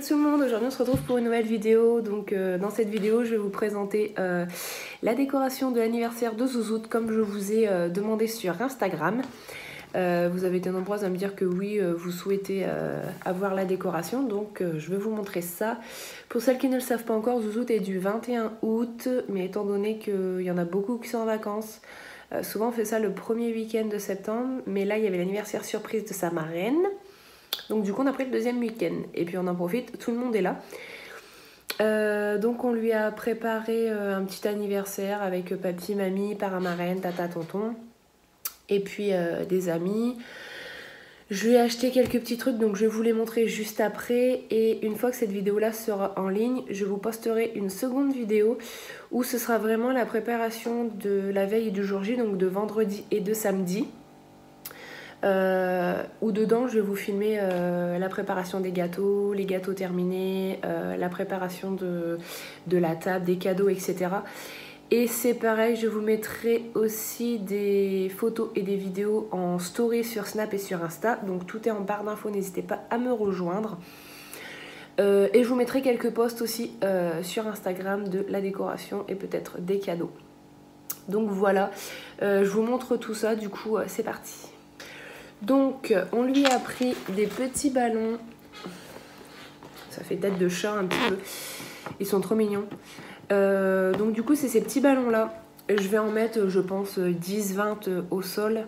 tout le monde, aujourd'hui on se retrouve pour une nouvelle vidéo. Donc dans cette vidéo je vais vous présenter la décoration de l'anniversaire de Zouzoute comme je vous ai demandé sur Instagram. Vous avez été nombreuses à me dire que oui, vous souhaitez avoir la décoration, donc je vais vous montrer ça. Pour celles qui ne le savent pas encore, Zouzoute est du 21 août, mais étant donné qu'il y en a beaucoup qui sont en vacances, souvent on fait ça le premier week-end de septembre, mais là il y avait l'anniversaire surprise de sa marraine. Donc du coup on a pris le deuxième week-end et puis on en profite, tout le monde est là. Donc on lui a préparé un petit anniversaire avec papy, mamie, parrain-marraine, tata, tonton et puis des amis. Je lui ai acheté quelques petits trucs, donc je vais vous les montrer juste après. Et une fois que cette vidéo là sera en ligne, je vous posterai une seconde vidéo où ce sera vraiment la préparation de la veille et du jour J, donc de vendredi et de samedi. Où dedans je vais vous filmer la préparation des gâteaux, les gâteaux terminés, la préparation de la table, des cadeaux, etc. Et c'est pareil, je vous mettrai aussi des photos et des vidéos en story sur Snap et sur Insta. Donc tout est en barre d'infos, n'hésitez pas à me rejoindre. Et je vous mettrai quelques posts aussi sur Instagram de la décoration et peut-être des cadeaux. Donc voilà, je vous montre tout ça, du coup c'est parti. Donc on lui a pris des petits ballons, ça fait tête de chat un petit peu, ils sont trop mignons. Donc du coup c'est ces petits ballons là, je vais en mettre je pense 10-20 au sol,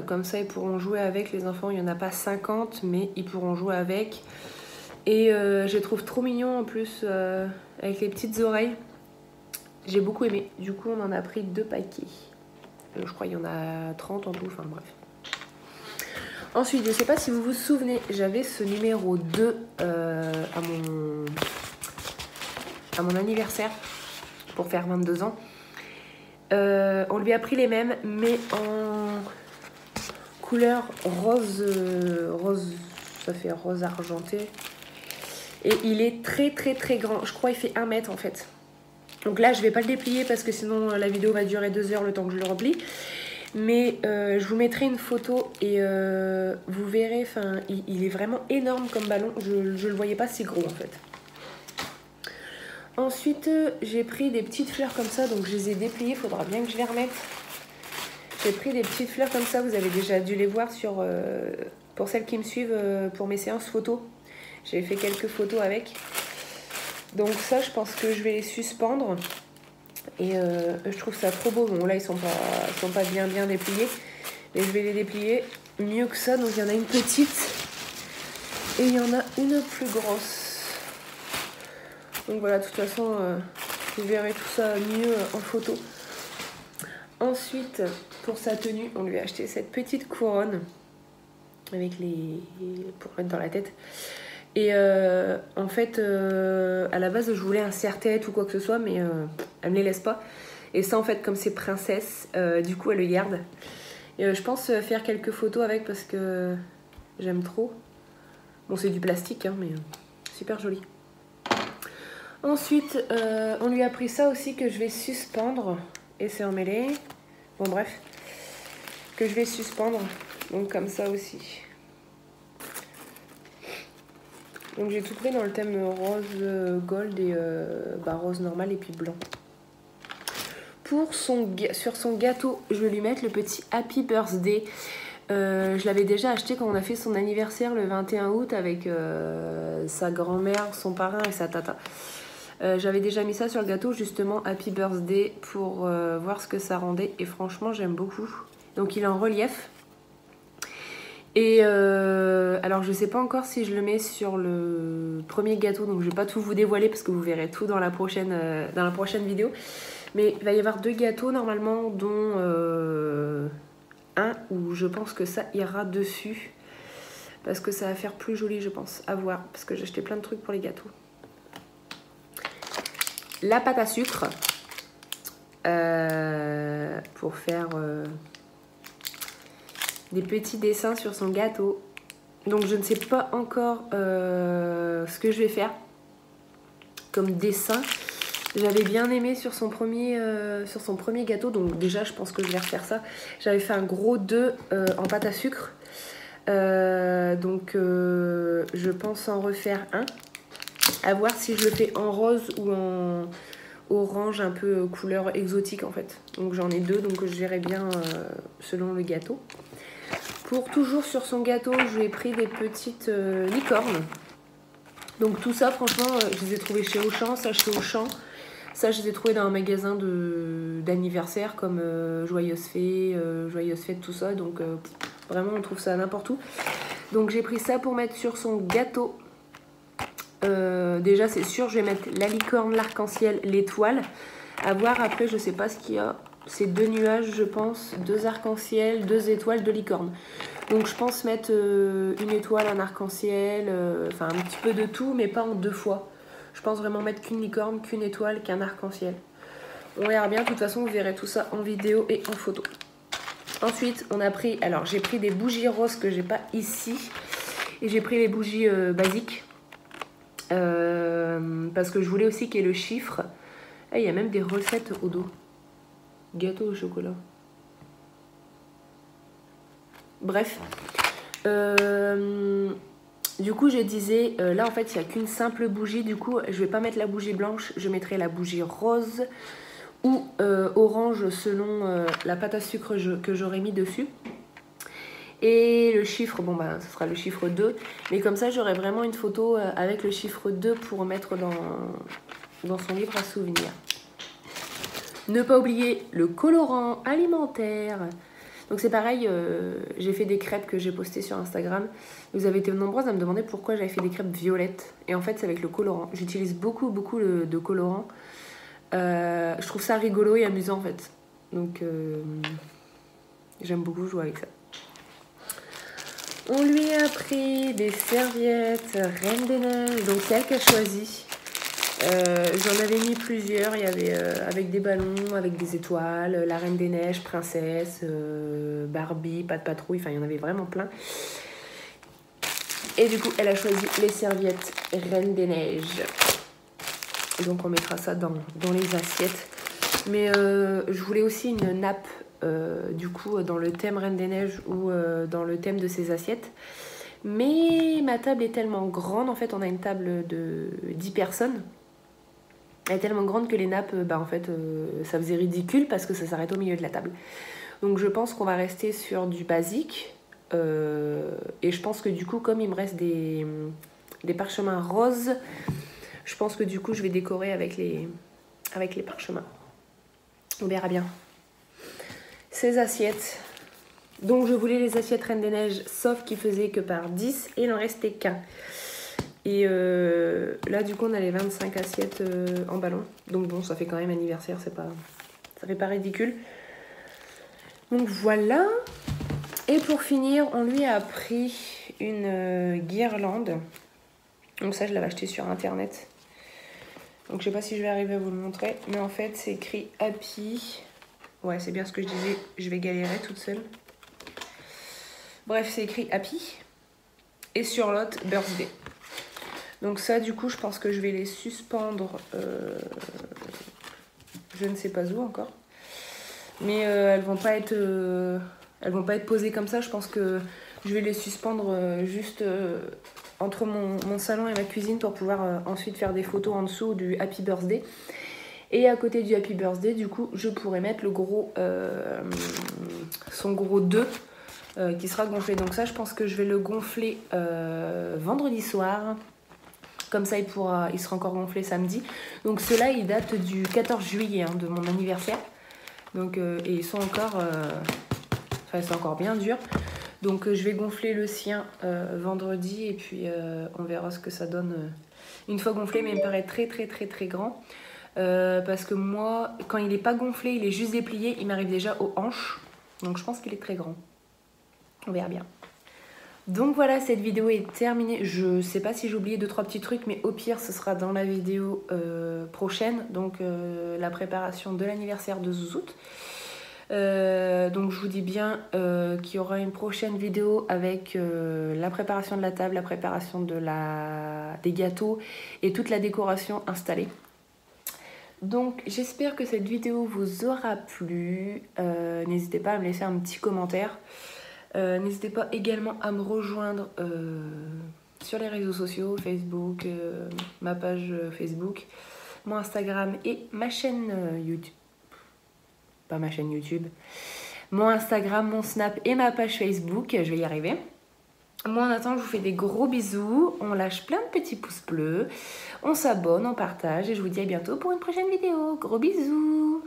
comme ça ils pourront jouer avec les enfants, il n'y en a pas 50 mais ils pourront jouer avec. Et je les trouve trop mignons en plus, avec les petites oreilles, j'ai beaucoup aimé, du coup on en a pris 2 paquets, je crois qu'il y en a 30 en tout, enfin bref. Ensuite, je ne sais pas si vous vous souvenez, j'avais ce numéro 2 à mon anniversaire pour faire 22 ans. On lui a pris les mêmes, mais en couleur rose, ça fait rose argenté. Et il est très très très grand, je crois qu'il fait 1 mètre en fait. Donc là, je ne vais pas le déplier parce que sinon la vidéo va durer 2 heures le temps que je le replie. Mais je vous mettrai une photo et vous verrez, il est vraiment énorme comme ballon, je ne le voyais pas si gros en fait. Ensuite j'ai pris des petites fleurs comme ça, donc je les ai dépliées, il faudra bien que je les remette. J'ai pris des petites fleurs comme ça, vous avez déjà dû les voir pour celles qui me suivent pour mes séances photos. J'ai fait quelques photos avec. Donc ça je pense que je vais les suspendre. Et je trouve ça trop beau. Bon là ils sont pas bien dépliés, mais je vais les déplier mieux que ça. Donc il y en a une petite et il y en a une plus grosse. Donc voilà, de toute façon vous verrez tout ça mieux en photo. Ensuite pour sa tenue on lui a acheté cette petite couronne avec pour mettre dans la tête. Et en fait, à la base, je voulais un serre-tête ou quoi que ce soit, mais elle me les laisse pas. Et ça, en fait, comme c'est princesse, du coup, elle le garde. Et je pense faire quelques photos avec parce que j'aime trop. Bon, c'est du plastique, hein, mais super joli. Ensuite, on lui a pris ça aussi que je vais suspendre. Et c'est emmêlé. Bon, bref. Que je vais suspendre. Donc, comme ça aussi. Donc j'ai tout pris dans le thème rose gold et rose normal et puis blanc. Sur son gâteau, je vais lui mettre le petit Happy Birthday. Je l'avais déjà acheté quand on a fait son anniversaire le 21 août avec sa grand-mère, son parrain et sa tata. J'avais déjà mis ça sur le gâteau, justement Happy Birthday, pour voir ce que ça rendait. Et franchement, j'aime beaucoup. Donc il est en relief. Et alors je sais pas encore si je le mets sur le premier gâteau, donc je vais pas tout vous dévoiler parce que vous verrez tout dans la prochaine vidéo. Mais il va y avoir 2 gâteaux normalement, dont un où je pense que ça ira dessus. Parce que ça va faire plus joli je pense, à voir, parce que j'ai acheté plein de trucs pour les gâteaux. La pâte à sucre, pour faire... des petits dessins sur son gâteau. Donc je ne sais pas encore ce que je vais faire comme dessin. J'avais bien aimé sur son premier gâteau, donc déjà je pense que je vais refaire ça. J'avais fait un gros 2 en pâte à sucre, donc je pense en refaire un. À voir si je le fais en rose ou en orange, un peu couleur exotique en fait. Donc j'en ai deux, donc je verrai bien selon le gâteau. Pour toujours sur son gâteau, je lui ai pris des petites licornes. Donc tout ça, franchement, je les ai trouvées chez Auchan, ça chez Auchan. Ça, je les ai trouvées dans un magasin d'anniversaire comme Joyeuse Fête, tout ça. Donc vraiment, on trouve ça n'importe où. Donc j'ai pris ça pour mettre sur son gâteau. Déjà, c'est sûr, je vais mettre la licorne, l'arc-en-ciel, l'étoile. À voir après, je sais pas ce qu'il y a. C'est 2 nuages, je pense, 2 arcs-en-ciel, 2 étoiles, 2 licornes. Donc je pense mettre une étoile, un arc-en-ciel, enfin un petit peu de tout, mais pas en 2 fois. Je pense vraiment mettre qu'une licorne, qu'une étoile, qu'un arc-en-ciel. On verra bien, de toute façon, vous verrez tout ça en vidéo et en photo. Ensuite, on a pris, alors j'ai pris des bougies roses que j'ai pas ici. Et j'ai pris les bougies basiques. Parce que je voulais aussi qu'il y ait le chiffre. Ah, il y a même des recettes au dos. Gâteau au chocolat. Bref. Du coup, je disais, là en fait, il n'y a qu'une simple bougie. Du coup, je vais pas mettre la bougie blanche, je mettrai la bougie rose ou orange selon la pâte à sucre que j'aurais mis dessus. Et le chiffre, bon bah, ce sera le chiffre 2. Mais comme ça, j'aurai vraiment une photo avec le chiffre 2 pour mettre dans son livre à souvenirs. Ne pas oublier le colorant alimentaire. Donc c'est pareil, j'ai fait des crêpes que j'ai postées sur Instagram. Vous avez été nombreuses à me demander pourquoi j'avais fait des crêpes violettes. Et en fait, c'est avec le colorant. J'utilise beaucoup de colorant. Je trouve ça rigolo et amusant en fait. Donc j'aime beaucoup jouer avec ça. On lui a pris des serviettes Reine des Neiges. Donc c'est elle qui a choisi. J'en avais mis plusieurs, il y avait avec des ballons, avec des étoiles, la Reine des Neiges, Princesse, Barbie, Pas de Patrouille, enfin il y en avait vraiment plein. Et du coup elle a choisi les serviettes Reine des Neiges. Donc on mettra ça dans les assiettes. Mais je voulais aussi une nappe, du coup dans le thème Reine des Neiges ou dans le thème de ces assiettes. Mais ma table est tellement grande, en fait on a une table de 10 personnes. Elle est tellement grande que les nappes, en fait, ça faisait ridicule parce que ça s'arrête au milieu de la table. Donc je pense qu'on va rester sur du basique. Et je pense que du coup, comme il me reste des parchemins roses, je pense que du coup, je vais décorer avec les parchemins. On verra bien. Ces assiettes. Donc je voulais les assiettes Reine des Neiges, sauf qu'ils faisaient que par 10 et il n'en restait qu'un. Et là, du coup, on a les 25 assiettes en ballon. Donc bon, ça fait quand même anniversaire, ça fait pas ridicule. Donc voilà. Et pour finir, on lui a pris une guirlande. Donc ça, je l'avais acheté sur Internet. Donc je sais pas si je vais arriver à vous le montrer. Mais en fait, c'est écrit Happy. Ouais, c'est bien ce que je disais. Je vais galérer toute seule. Bref, c'est écrit Happy. Et sur l'autre, Birthday. Donc ça, du coup, je pense que je vais les suspendre, je ne sais pas où encore. Mais elles vont pas être posées comme ça. Je pense que je vais les suspendre juste entre mon salon et ma cuisine pour pouvoir ensuite faire des photos en dessous du Happy Birthday. Et à côté du Happy Birthday, du coup, je pourrais mettre le gros, son gros 2 qui sera gonflé. Donc ça, je pense que je vais le gonfler vendredi soir. Comme ça, il sera encore gonflé samedi. Donc ceux-là, ils datent du 14 juillet, de mon anniversaire. Donc, et ils sont encore bien durs. Donc je vais gonfler le sien vendredi. Et puis on verra ce que ça donne une fois gonflé. Mais il me paraît très très très très grand. Parce que moi, quand il n'est pas gonflé, il est juste déplié. Il m'arrive déjà aux hanches. Donc je pense qu'il est très grand. On verra bien. Donc voilà, cette vidéo est terminée. Je sais pas si j'ai oublié 2-3 petits trucs, mais au pire, ce sera dans la vidéo prochaine. Donc la préparation de l'anniversaire de Zouzoute. Donc je vous dis bien qu'il y aura une prochaine vidéo avec la préparation de la table, la préparation des gâteaux et toute la décoration installée. Donc j'espère que cette vidéo vous aura plu. N'hésitez pas à me laisser un petit commentaire. N'hésitez pas également à me rejoindre sur les réseaux sociaux, Facebook, ma page Facebook, mon Instagram et ma chaîne YouTube. Pas ma chaîne YouTube. Mon Instagram, mon Snap et ma page Facebook. Je vais y arriver. Moi en attendant, je vous fais des gros bisous. On lâche plein de petits pouces bleus. On s'abonne, on partage et je vous dis à bientôt pour une prochaine vidéo. Gros bisous!